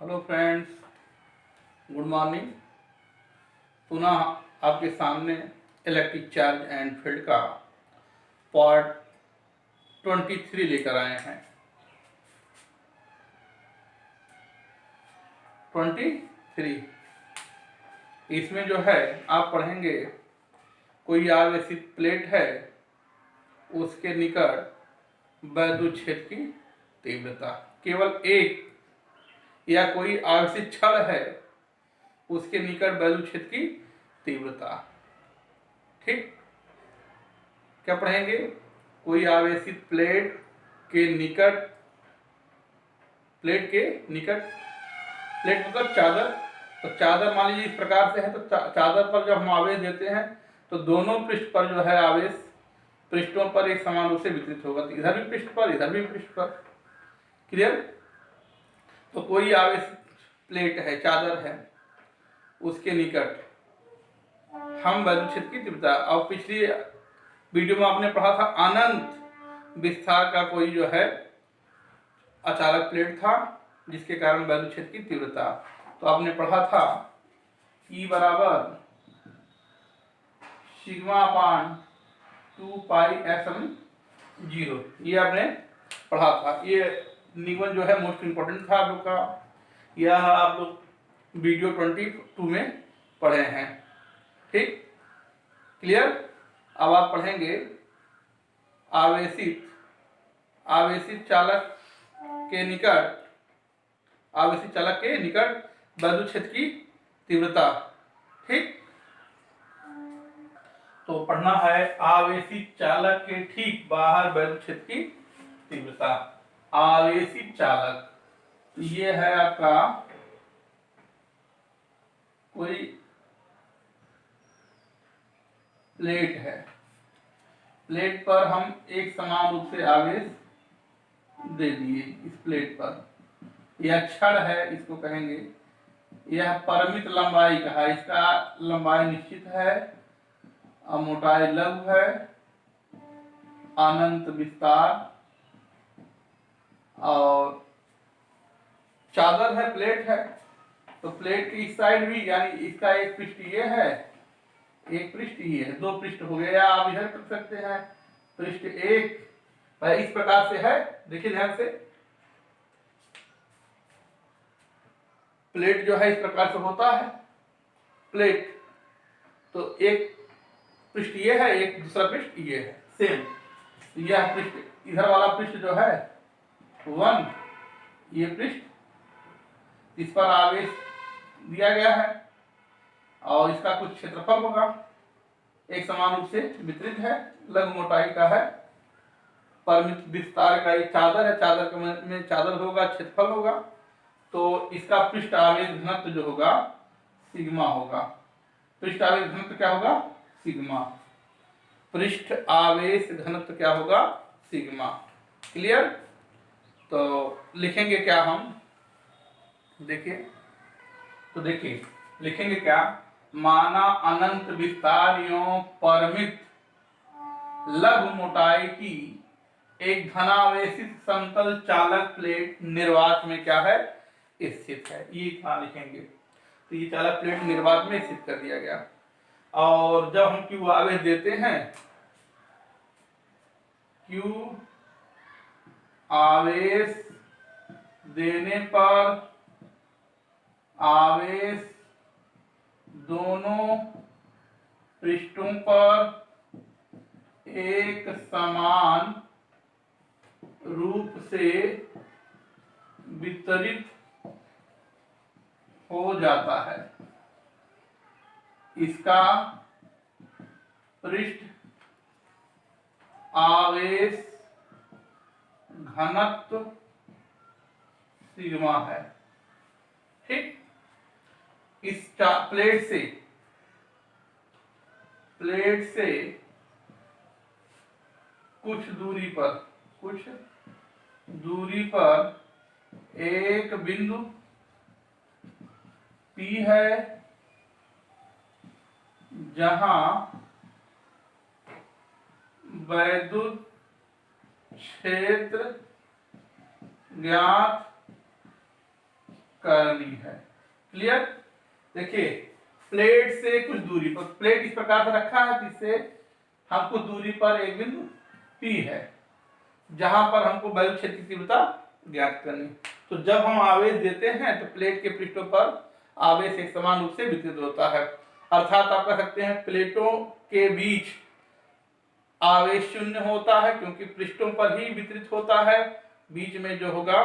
Hello friends, good morning. पुनः आपके सामने इलेक्ट्रिक चार्ज एंड फील्ड का पार्ट 23 लेकर आए हैं। 23 इसमें जो है आप पढ़ेंगे, कोई आवेशित प्लेट है, उसके निकट वैद्युत क्षेत्र की तीव्रता। केवल एक या कोई आवेशित छड़ है, उसके निकट वैद्युत क्षेत्र की तीव्रता। ठीक, क्या पढ़ेंगे? कोई आवेशित प्लेट के निकट प्लेट मतलब चादर। तो चादर मान लीजिए इस प्रकार से है, तो चादर पर जब हम आवेश देते हैं तो दोनों पृष्ठ पर जो है आवेश पृष्ठों पर एक समान रूप से वितरित होगा। तो इधर भी पृष्ठ पर, इधर भी पृष्ठ पर। क्लियर? तो कोई आवेशित प्लेट है, चादर है, उसके निकट हम वैद्युत क्षेत्र की तीव्रता। अब पिछली वीडियो में आपने पढ़ा था अनंत विस्तार का कोई जो है अचालक प्लेट था, जिसके कारण वैद्युत क्षेत्र की तीव्रता। तो आपने पढ़ा था E बराबर सिग्मा अपान 2 पाई एप्सिलॉन 0, ये आपने पढ़ा था। ये निबंध जो है मोस्ट इंपोर्टेंट था आप लोग का, यह आप लोग वीडियो 22 में पढ़े हैं। ठीक, क्लियर? अब आप पढ़ेंगे आवेशित चालक के निकट वैद्युत क्षेत्र की तीव्रता। ठीक, तो पढ़ना है आवेशित चालक के ठीक बाहर वैद्युत क्षेत्र की तीव्रता। आवेशित चालक, तो ये है आपका कोई प्लेट है, प्लेट पर हम एक समान रूप से आवेश दे दिए। इस प्लेट पर यह छड़ है, इसको कहेंगे, यह परिमित लंबाई का है, इसका लंबाई निश्चित है और मोटाई लघु है, अनंत विस्तार, और चादर है, प्लेट है। तो प्लेट की इस साइड भी, यानी इसका एक पृष्ठ ये है, एक पृष्ठ ये है, दो पृष्ठ हो गए। या आप इधर कर सकते हैं, पृष्ठ एक इस प्रकार से है। देखिए ध्यान से, प्लेट जो है इस प्रकार से होता है प्लेट। तो एक पृष्ठ ये है, एक दूसरा पृष्ठ ये है, सेम। तो यह पृष्ठ, इधर वाला पृष्ठ जो है 1, ये पृष्ठ, इस पर आवेश दिया गया है और इसका कुछ क्षेत्रफल होगा, एक समान रूप से वितरित है, लघु मोटाई का है, परिमित विस्तार का एक चादर है, चादर में चादर होगा, क्षेत्रफल होगा। तो इसका पृष्ठ आवेश घनत्व जो होगा सिग्मा होगा। पृष्ठ आवेश घनत्व क्या होगा? सिग्मा। पृष्ठ आवेश घनत्व क्या होगा? सिग्मा। क्लियर? तो लिखेंगे क्या हम? देखिए, तो देखिए लिखेंगे क्या? माना अनंत विस्तार एवं परिमित लघु मोटाई की एक धनावेशित समतल चालक प्लेट निर्वात में क्या है? स्थित है। ये इतना लिखेंगे। तो ये चालक प्लेट निर्वात में स्थित कर दिया गया। और जब हम Q आवेश देते हैं, Q आवेश देने पर आवेश दोनों पृष्ठों पर एक समान रूप से वितरित हो जाता है। इसका पृष्ठ आवेश घनत्व सिग्मा है। ठीक, इस प्लेट से कुछ दूरी पर एक बिंदु P है, जहां वैद्युत क्षेत्र ज्ञात करनी है। क्लियर। देखिए प्लेट से कुछ दूरी पर, प्लेट इस प्रकार से रखा है जिससे हम कुछ दूरी पर एक बिंदु P है जहां पर हमको वायु क्षेत्र की तीव्रता ज्ञात करनी। तो जब हम आवेश देते हैं तो प्लेट के पृष्ठों पर आवेश एक समान रूप से वितरित होता है, अर्थात आप कह सकते हैं प्लेटों के बीच आवेश शून्य होता है क्योंकि पृष्ठों पर ही वितरित होता है। बीच में जो होगा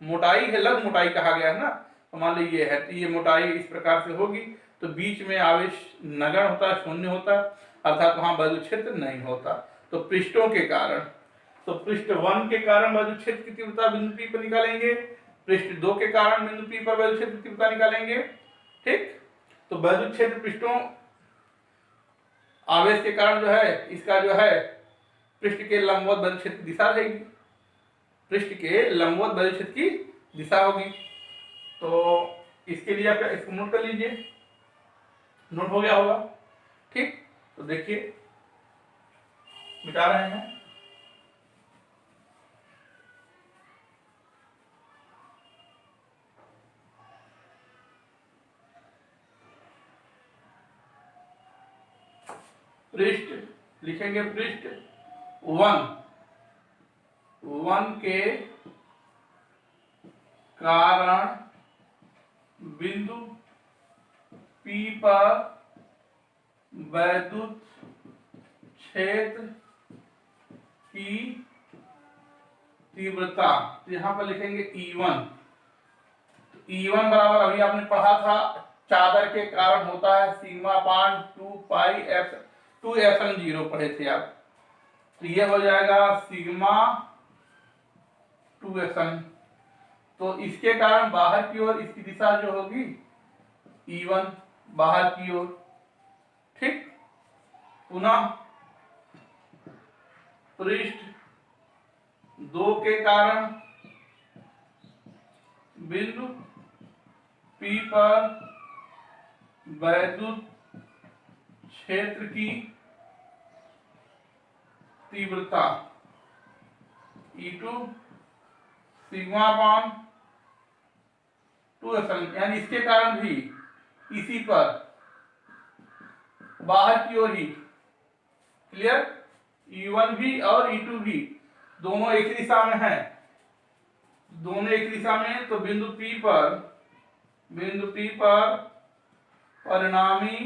मोटाई है, लघु मोटाई कहा गया है ना, तो मान लीजिए ये है, तो ये मोटाई इस प्रकार से होगी, तो बीच में आवेश नगण्य होता है, शून्य होता है, अर्थात वहां वायु क्षेत्र नहीं होता। तो पृष्ठों के कारण, तो पृष्ठ 1 के कारण वायु क्षेत्र की तीव्रता बिंदु P पर निकालेंगे, पृष्ठ 2 के कारण बिंदु P पर वायु क्षेत्र की तीव्रता निकालेंगे। ठीक। तो वायु क्षेत्र पृष्ठों आवेश के कारण जो है इसका जो है पृष्ठ के लंबवत वायु क्षेत्र की दिशा रहेगी, पृष्ठ के लंबवत वायु क्षेत्र की दिशा होगी। तो इसके लिए आप इसको नोट कर लीजिए, नोट हो गया होगा। ठीक। तो देखिए मिटा रहे हैं। पृष्ठ लिखेंगे, पृष्ठ 1 के कारण बिंदु P पर वैद्युत क्षेत्र की तीव्रता, यहां पर लिखेंगे E1। E1 बराबर अभी आपने पढ़ा था चादर के कारण होता है सिग्मा पान 2 एप्सिलॉन 0 पढ़े थे आप, तो ये हो जाएगा सिग्मा 2 एप्सिलॉन। तो इसके कारण बाहर की ओर इसकी दिशा जो होगी E1 बाहर की ओर। ठीक। पुनः पृष्ठ 2 के कारण बिंदु P पर वैद्युत क्षेत्र की तीव्रता E2 सिग्मा पान 2 एप्सिलॉन, यानी इसके कारण भी इसी पर बाहर की ओर ही। क्लियर। E1 भी और E2 भी दोनों एक ही दिशा में है, दोनों एक दिशा में, तो बिंदु P पर परिणामी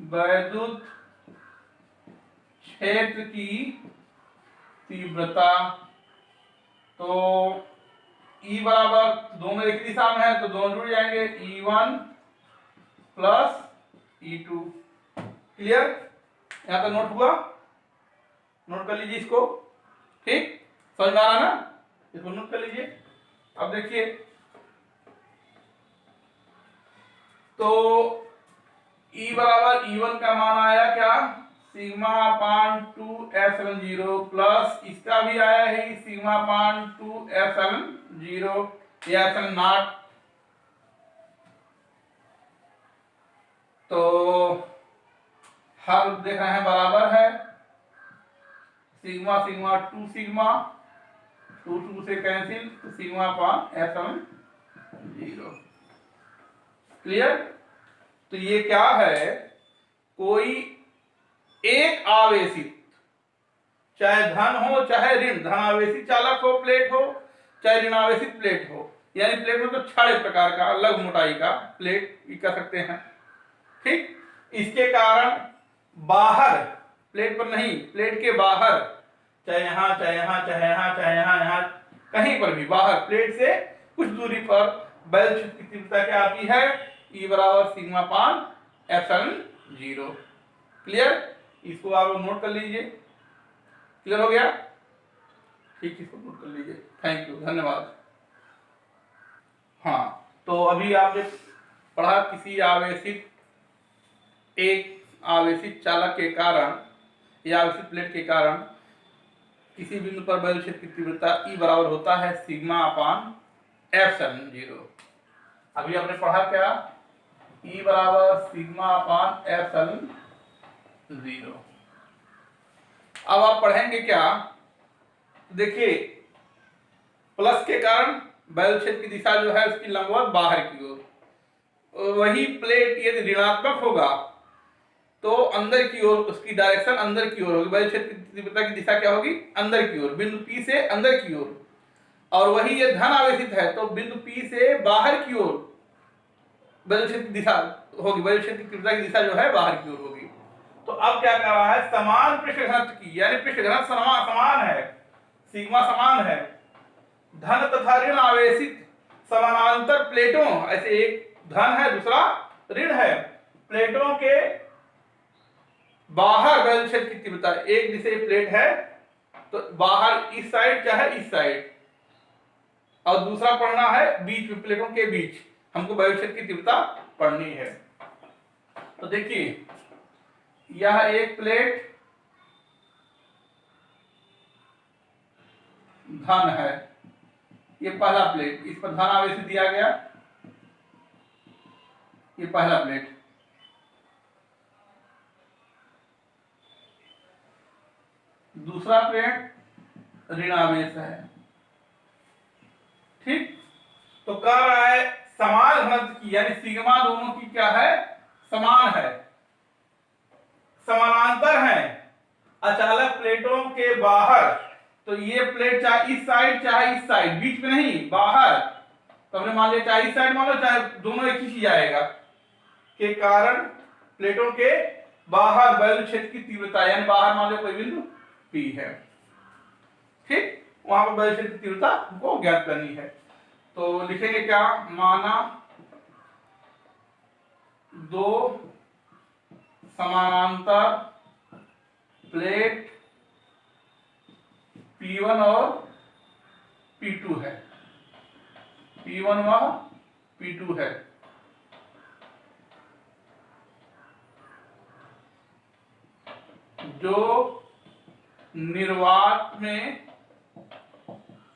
वैद्युत क्षेत्र की तीव्रता, तो E बराबर दोनों एक दिशा में है तो दोनों जुड़ जाएंगे, E1 प्लस E2। क्लियर। यहां तक नोट हुआ, नोट कर लीजिए इसको। ठीक। समझ में आ रहा ना, इसको नोट कर लीजिए। अब देखिए तो E बराबर E1 का मान आया क्या, सिग्मा पान 2 एप्सिलॉन 0 प्लस इसका भी आया है सिग्मा पान 2 एप्सिलॉन 0 या एप्सिलॉन नॉट। तो हर देख रहे हैं बराबर है, सिग्मा सिग्मा 2 सिग्मा 2 से कैंसिल, तो सिग्मा पान एप्सिलॉन 0। क्लियर। तो ये क्या है, कोई एक आवेशित, चाहे धन हो चाहे ऋण, धन आवेशित चालक हो प्लेट हो, चाहे ऋण आवेशित प्लेट हो, यानी प्लेट में तो छड़े प्रकार का अलग मोटाई का प्लेट भी कर सकते हैं। ठीक। इसके कारण बाहर, प्लेट पर नहीं, प्लेट के बाहर, चाहे यहां चाहे यहां चाहे यहां चाहे यहां कहीं पर भी बाहर प्लेट से कुछ दूरी पर वायु क्षेत्र की तीव्रता क्या आती है, E बराबर सिग्मा पान एप्सिलॉन 0। क्लियर। इसको आप नोट कर लीजिए। क्लियर हो गया। ठीक, इसको नोट कर लीजिए। थैंक यू, धन्यवाद। हाँ, तो अभी आपने पढ़ा किसी आवेशित, एक आवेशित चालक के कारण या आवेशित प्लेट के कारण किसी बिंदु पर वायु क्षेत्र की तीव्रता E बराबर होता है सिग्मा अपान एप्सिलॉन 0। अभी आपने पढ़ा क्या, E बराबर सिग्मा अपान एप्सिलॉन 0। अब आप पढ़ेंगे क्या, देखिए प्लस के कारण वैद्युत क्षेत्र की दिशा जो है उसकी लंबवत बाहर की ओर। वही प्लेट यदि ऋणात्मक होगा तो अंदर की ओर उसकी डायरेक्शन अंदर की ओर होगी, वैद्युत क्षेत्र की तीव्रता की दिशा क्या होगी, अंदर की ओर, बिंदु P से अंदर की ओर। और वही ये धन आवेशित है तो बिंदु P से बाहर की ओर वैद्युत क्षेत्र की दिशा होगी, वैद्युत क्षेत्र की तीव्रता की दिशा जो है बाहर की ओर होगी। तो अब क्या कर रहा है, समान पृष्ठ घनत्व की, यानी पृष्ठ घनत्व समान है, सिग्मा समान है, धन तथा ऋण आवेशित समानांतर प्लेटों, ऐसे एक धन है दूसरा ऋण है, प्लेटों के बाहर वैद्युत क्षेत्र की तीव्रता, एक जैसे प्लेट है तो बाहर इस साइड चाहे इस साइड, और दूसरा पढ़ना है बीच में, प्लेटों के बीच हमको वैद्युत क्षेत्र की तीव्रता पढ़नी है। तो देखिए यह एक प्लेट धन है, ये पहला प्लेट, इस पर धन आवेश दिया गया, ये पहला प्लेट। दूसरा प्लेट ऋण आवेश है, ठीक। तो कह रहा है समान घनत्व की, यानी सिग्मा दोनों की क्या है, समान है, समानांतर है, अचालक प्लेटों के बाहर। तो ये प्लेट चाहे इस साइड चाहे इस साइड, बीच में नहीं, बाहर। तो हमने मान लिया चाहे इस साइड मान लो चाहे दोनों एक ही चीज आएगा, के कारण प्लेटों के बाहर वैद्युत क्षेत्र की तीव्रता, यानी बाहर मान लो कोई बिंदु P है, ठीक, वहां पर वैद्युत क्षेत्र की तीव्रता हमको ज्ञात करनी है। तो लिखेंगे क्या, माना दो समानांतर प्लेट P1 और P2 है, P1 व P2 है, जो निर्वात में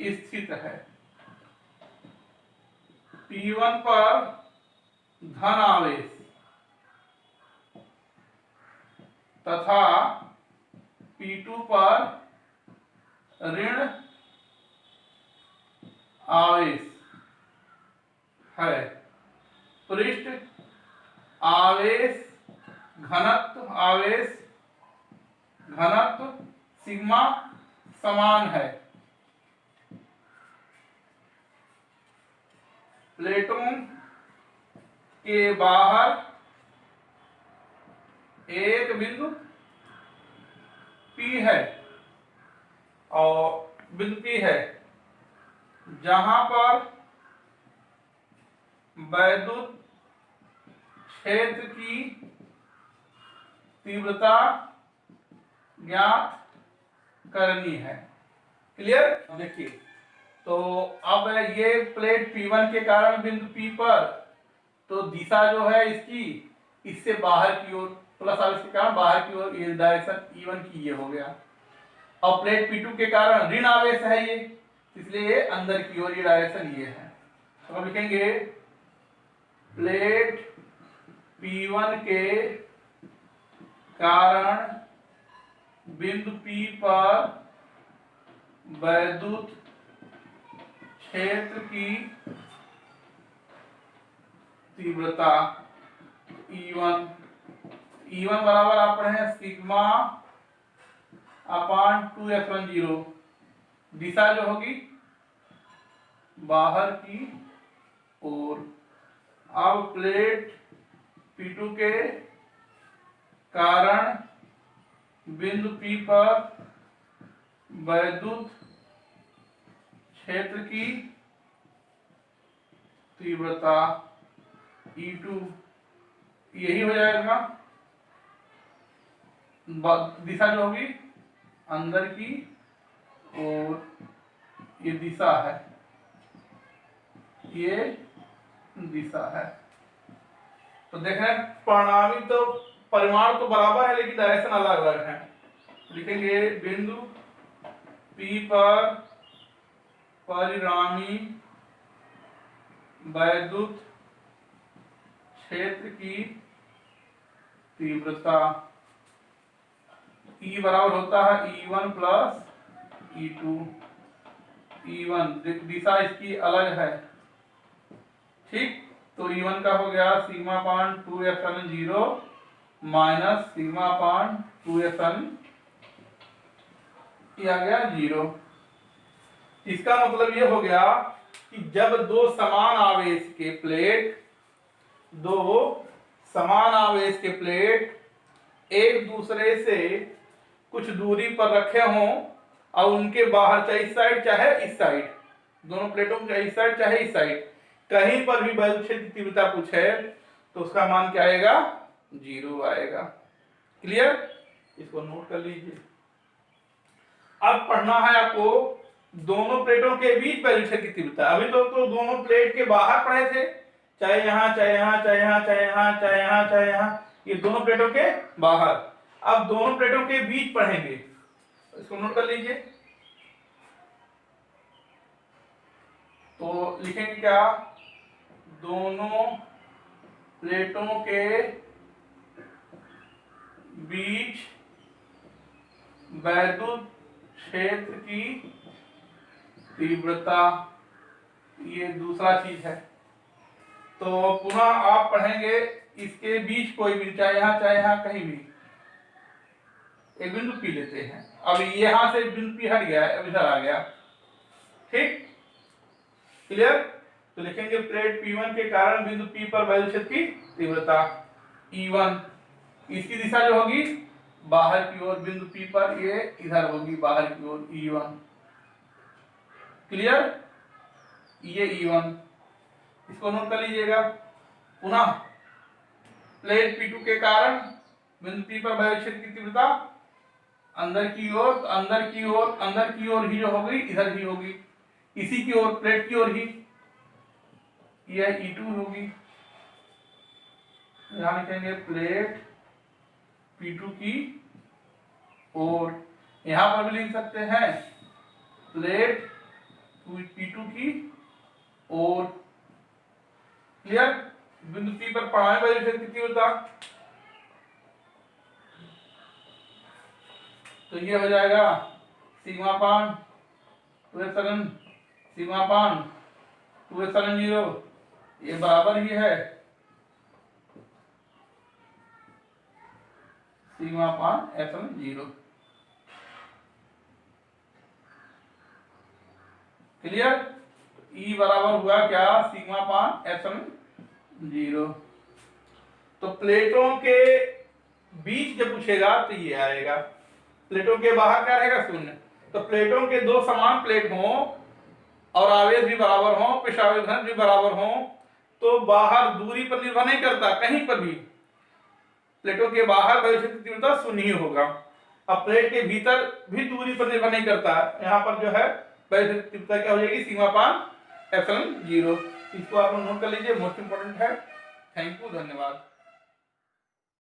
स्थित है। P1 पर धन आवेश तथा P2 पर ऋण आवेश है। पृष्ठ आवेश घनत्व सिग्मा समान है। प्लेटों के बाहर एक बिंदु P है, और बिंदु P है जहां पर वैद्युत क्षेत्र की तीव्रता ज्ञात करनी है। क्लियर, देखिए तो अब ये प्लेट P1 के कारण बिंदु P पर, तो दिशा जो है इसकी इससे बाहर की ओर, प्लस आवेश के कारण बाहर की ओर, ये डायरेक्शन E1 की ये हो गया। और प्लेट P2 के कारण ऋण आवेश है ये, इसलिए ये अंदर की ओर, ये डायरेक्शन ये है। तो हम लिखेंगे प्लेट P1 के कारण बिंदु P पर वैद्युत क्षेत्र की तीव्रता E1 बराबर आप पढ़े हैं सिग्मा अपान 2f10, दिशा जो होगी बाहर की ओर। अब प्लेट P2 के कारण बिंदु P पर वैद्युत क्षेत्र की तीव्रता E2, यही हो जाएगा, दिशा जो होगी अंदर की और ये दिशा है, ये दिशा है। तो देखें परिणामी तो परिमाण तो बराबर है लेकिन डायरेक्शन अलग अलग है। लिखेंगे बिंदु P पर परिणामी वैद्युत क्षेत्र की तीव्रता E बराबर होता है E1 प्लस E2, E1 दिशा इसकी अलग है, ठीक। तो E1 का हो गया sigma upon 2ε0 minus sigma upon 2ε ये आ गया 0। इसका मतलब ये हो गया कि जब दो समान आवेश के प्लेट एक दूसरे से कुछ दूरी पर रखे हों और उनके बाहर चाहे इस साइड चाहे इस साइड, दोनों प्लेटों को चाहे इस साइड चाहे इस साइड, कहीं पर भी वायु क्षेत्र की तीव्रता कुछ है तो उसका मान क्या आएगा? 0 आएगा। क्लियर? इसको नोट कर लीजिए। अब पढ़ना है आपको दोनों प्लेटों के बीच वायु क्षेत्र की तीव्रता। अभी तो दोनों प्लेट के बाहर पढ़े थे, चाहे यहाँ चाहे यहाँ चाहे यहाँ चाहे यहाँ चाहे यहाँ चाहे यहाँ, ये दोनों प्लेटों के बाहर। अब दोनों प्लेटों के बीच पढ़ेंगे, इसको नोट कर लीजिए। तो लिखेंगे क्या? दोनों प्लेटों के बीच वैद्युत क्षेत्र की तीव्रता, ये दूसरा चीज है। तो पुनः आप पढ़ेंगे इसके बीच कोई भी, चाहे यहाँ कहीं भी एक बिंदु पी लेते हैं। अब यहां से बिंदु पी हट गया है, अब इधर आ गया, ठीक। क्लियर? तो लिखेंगे प्लेट P1 के कारण बिंदु P पर वायु क्षेत्र की तीव्रता E1, इसकी दिशा जो होगी बाहर की ओर, बिंदु P पर ये इधर होगी बाहर की ओर E1। क्लियर? ये E1, इसको नोट कर लीजिएगा। पुनः प्लेट P2 के कारण बिंदु P पर वायु क्षेत्र की तीव्रता अंदर की ओर, तो अंदर की ओर ही जो होगी इधर ही होगी, इसी की ओर, प्लेट की ओर ही, यह E2 होगी। यहां लिखेंगे प्लेट P2 की ओर, यहां पर भी लिख सकते हैं प्लेट P2 की ओर। क्लियर? बिंदु P पर परमाणु वायु क्षेत्र की तीव्रता, तो ये हो जाएगा सिग्मा अपान 2ε0, ये बराबर ही है सिग्मा अपान ε0। क्लियर? E बराबर हुआ क्या? Sigma upon ε0। तो प्लेटों के बीच जब पूछेगा तो ये आएगा, प्लेटों के बाहर क्या रहेगा? 0। तो प्लेटों के दो समान प्लेट हों और आवेश भी बराबर हों, पृष्ठ आवेश घनत्व भी बराबर हों, तो बाहर दूरी पर निर्भर नहीं करता, कहीं पर भी प्लेटों के बाहर वायु क्षेत्र की तीव्रता 0 ही होगा। अब प्लेट के भीतर भी दूरी पर निर्भर नहीं करता, यहाँ पर जो है वायु क्षेत्र की तीव्रता क्या हो जाएगी? Sigma upon ε0। इसको आप नोट कर लीजिए, मोस्ट इंपोर्टेंट है। थैंक यू, धन्यवाद।